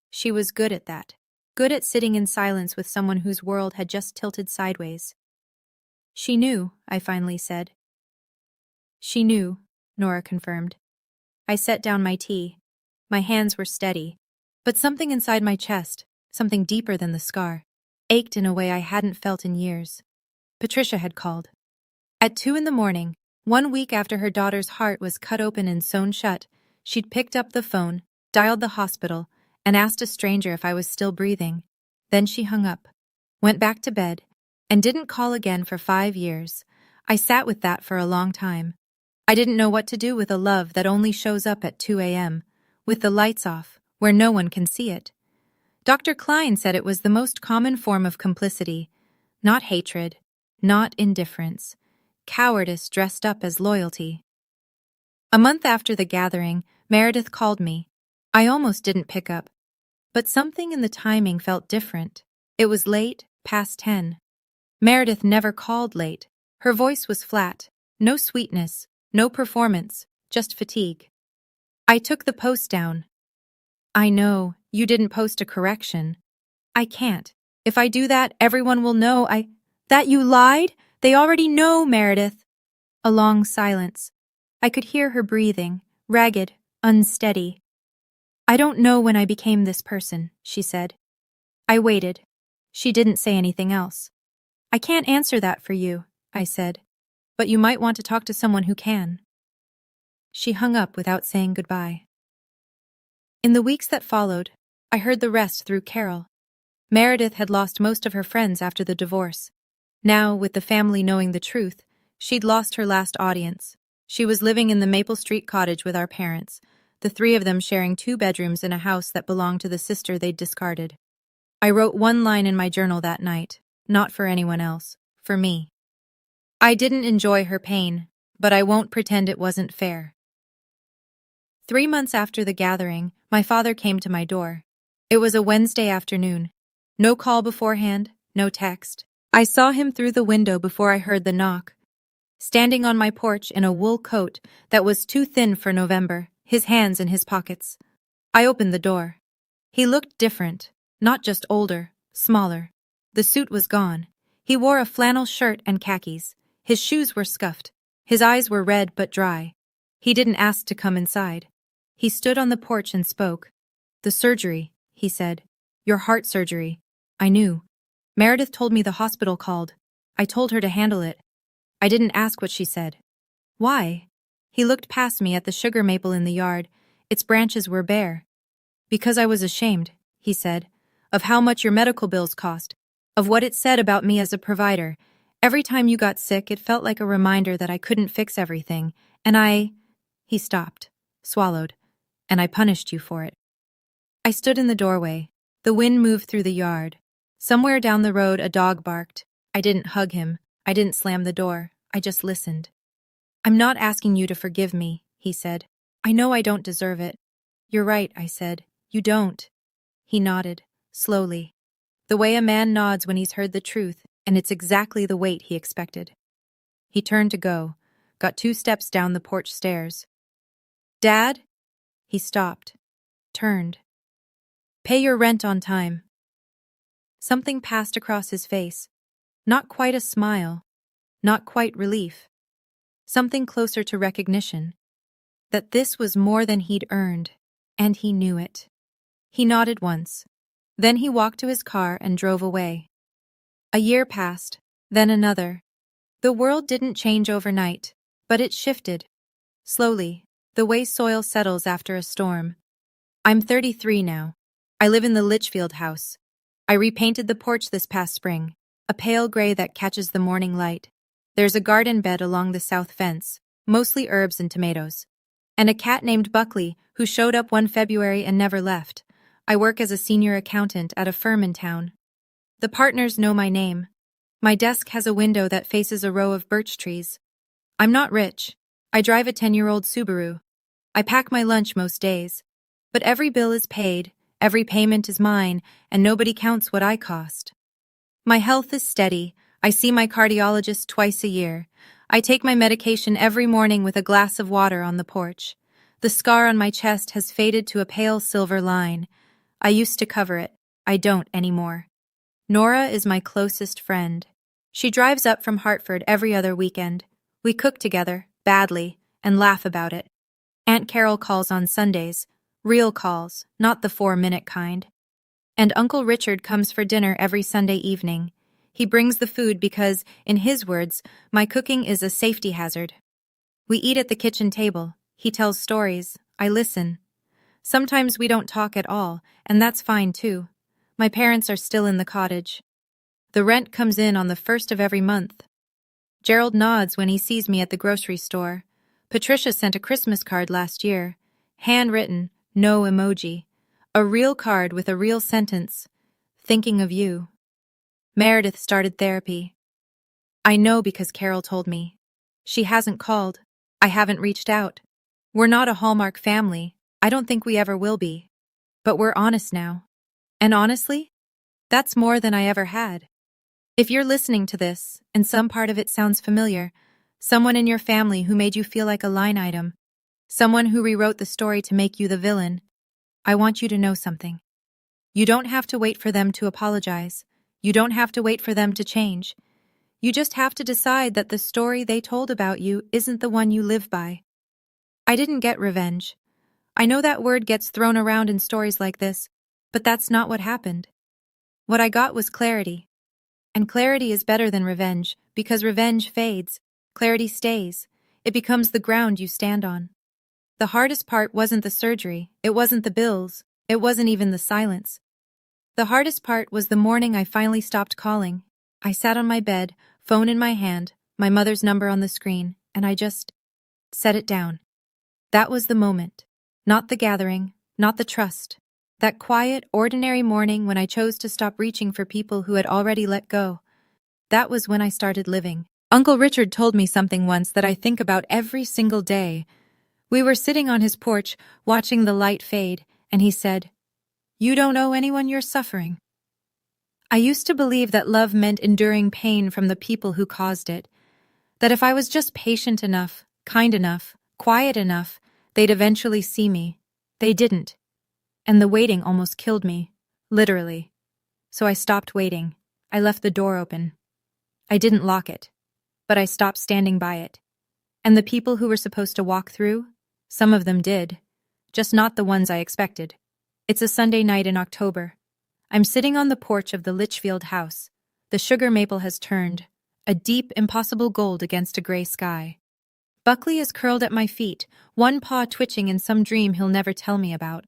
She was good at that. Good at sitting in silence with someone whose world had just tilted sideways. She knew, I finally said. She knew, Nora confirmed. I set down my tea. My hands were steady, but something inside my chest, something deeper than the scar, ached in a way I hadn't felt in years. Patricia had called. At 2 a.m, 1 week after her daughter's heart was cut open and sewn shut, she'd picked up the phone, dialed the hospital, and asked a stranger if I was still breathing. Then she hung up, went back to bed, and didn't call again for 5 years. I sat with that for a long time. I didn't know what to do with a love that only shows up at 2 a.m., with the lights off, where no one can see it. Dr. Klein said it was the most common form of complicity, not hatred, not indifference, cowardice dressed up as loyalty. A month after the gathering, Meredith called me. I almost didn't pick up, but something in the timing felt different. It was late, past 10. Meredith never called late. Her voice was flat, no sweetness, no performance, just fatigue. I took the post down. I know, you didn't post a correction. I can't. If I do that, everyone will know that you lied? They already know, Meredith. A long silence. I could hear her breathing, ragged, unsteady. I don't know when I became this person, she said. I waited. She didn't say anything else. I can't answer that for you, I said, but you might want to talk to someone who can. She hung up without saying goodbye. In the weeks that followed, I heard the rest through Carol. Meredith had lost most of her friends after the divorce. Now, with the family knowing the truth, she'd lost her last audience. She was living in the Maple Street cottage with our parents, the 3 of them sharing 2 bedrooms in a house that belonged to the sister they'd discarded. I wrote 1 line in my journal that night, not for anyone else, for me. I didn't enjoy her pain, but I won't pretend it wasn't fair. 3 months after the gathering, my father came to my door. It was a Wednesday afternoon. No call beforehand, no text. I saw him through the window before I heard the knock. Standing on my porch in a wool coat that was too thin for November, his hands in his pockets. I opened the door. He looked different, not just older, smaller. The suit was gone. He wore a flannel shirt and khakis. His shoes were scuffed. His eyes were red but dry. He didn't ask to come inside. He stood on the porch and spoke. "The surgery," he said. "Your heart surgery." I knew. Meredith told me the hospital called. I told her to handle it. I didn't ask what she said. Why? He looked past me at the sugar maple in the yard. Its branches were bare. "Because I was ashamed," he said, "of how much your medical bills cost, of what it said about me as a provider. Every time you got sick, it felt like a reminder that I couldn't fix everything, and He stopped, swallowed, and I punished you for it." I stood in the doorway. The wind moved through the yard. Somewhere down the road, a dog barked. I didn't hug him. I didn't slam the door. I just listened. "I'm not asking you to forgive me," he said. "I know I don't deserve it." "You're right," I said. "You don't." He nodded, slowly. The way a man nods when he's heard the truth, and it's exactly the weight he expected. He turned to go, got 2 steps down the porch stairs. "Dad?" He stopped, turned. "Pay your rent on time." Something passed across his face. Not quite a smile, not quite relief. Something closer to recognition. That this was more than he'd earned, and he knew it. He nodded once. Then he walked to his car and drove away. A year passed, then another. The world didn't change overnight, but it shifted. Slowly, the way soil settles after a storm. I'm 33 now. I live in the Litchfield house. I repainted the porch this past spring, a pale gray that catches the morning light. There's a garden bed along the south fence, mostly herbs and tomatoes. And a cat named Buckley who showed up one February and never left. I work as a senior accountant at a firm in town. The partners know my name. My desk has a window that faces a row of birch trees. I'm not rich. I drive a 10-year-old Subaru. I pack my lunch most days. But every bill is paid, every payment is mine, and nobody counts what I cost. My health is steady. I see my cardiologist twice a year. I take my medication every morning with a glass of water on the porch. The scar on my chest has faded to a pale silver line. I used to cover it. I don't anymore. Nora is my closest friend. She drives up from Hartford every other weekend. We cook together, badly, and laugh about it. Aunt Carol calls on Sundays. Real calls, not the 4-minute kind. And Uncle Richard comes for dinner every Sunday evening. He brings the food because, in his words, my cooking is a safety hazard. We eat at the kitchen table. He tells stories. I listen. Sometimes we don't talk at all, and that's fine too. My parents are still in the cottage. The rent comes in on the first of every month. Gerald nods when he sees me at the grocery store. Patricia sent a Christmas card last year. Handwritten, no emoji. A real card with a real sentence. Thinking of you. Meredith started therapy. I know because Carol told me. She hasn't called. I haven't reached out. We're not a Hallmark family. I don't think we ever will be. But we're honest now. And honestly, that's more than I ever had. If you're listening to this, and some part of it sounds familiar, someone in your family who made you feel like a line item, someone who rewrote the story to make you the villain, I want you to know something. You don't have to wait for them to apologize. You don't have to wait for them to change. You just have to decide that the story they told about you isn't the one you live by. I didn't get revenge. I know that word gets thrown around in stories like this, but that's not what happened. What I got was clarity. And clarity is better than revenge, because revenge fades. Clarity stays. It becomes the ground you stand on. The hardest part wasn't the surgery, it wasn't the bills, it wasn't even the silence. The hardest part was the morning I finally stopped calling. I sat on my bed, phone in my hand, my mother's number on the screen, and I just set it down. That was the moment. Not the gathering, not the trust. That quiet, ordinary morning when I chose to stop reaching for people who had already let go. That was when I started living. Uncle Richard told me something once that I think about every single day. We were sitting on his porch, watching the light fade, and he said, "You don't owe anyone your suffering." I used to believe that love meant enduring pain from the people who caused it. That if I was just patient enough, kind enough, quiet enough, they'd eventually see me. They didn't. And the waiting almost killed me, literally. So I stopped waiting. I left the door open. I didn't lock it, but I stopped standing by it. And the people who were supposed to walk through, some of them did, just not the ones I expected. It's a Sunday night in October. I'm sitting on the porch of the Litchfield house. The sugar maple has turned, a deep, impossible gold against a gray sky. Buckley is curled at my feet, one paw twitching in some dream he'll never tell me about.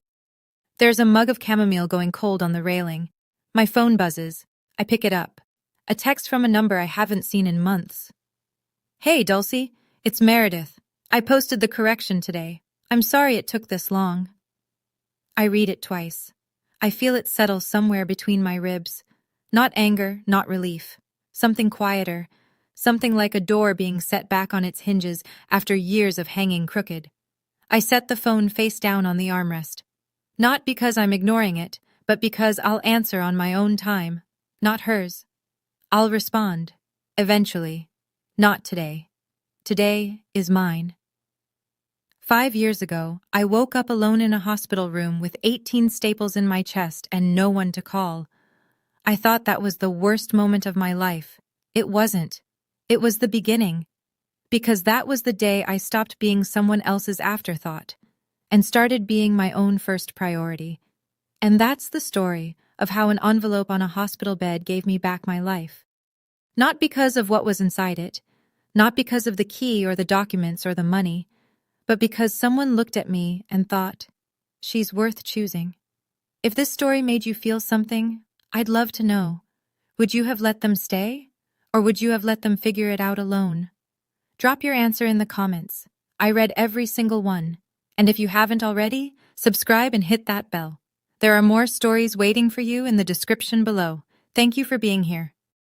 There's a mug of chamomile going cold on the railing. My phone buzzes. I pick it up. A text from a number I haven't seen in months. "Hey, Dulcie, it's Meredith. I posted the correction today. I'm sorry it took this long." I read it twice. I feel it settle somewhere between my ribs. Not anger, not relief. Something quieter. Something like a door being set back on its hinges after years of hanging crooked. I set the phone face down on the armrest. Not because I'm ignoring it, but because I'll answer on my own time, not hers. I'll respond, eventually. Not today. Today is mine. 5 years ago, I woke up alone in a hospital room with 18 staples in my chest and no one to call. I thought that was the worst moment of my life. It wasn't. It was the beginning. Because that was the day I stopped being someone else's afterthought and started being my own first priority. And that's the story of how an envelope on a hospital bed gave me back my life. Not because of what was inside it, not because of the key or the documents or the money, but because someone looked at me and thought, she's worth choosing. If this story made you feel something, I'd love to know. Would you have let them stay? Or would you have let them figure it out alone? Drop your answer in the comments. I read every single one. And if you haven't already, subscribe and hit that bell. There are more stories waiting for you in the description below. Thank you for being here.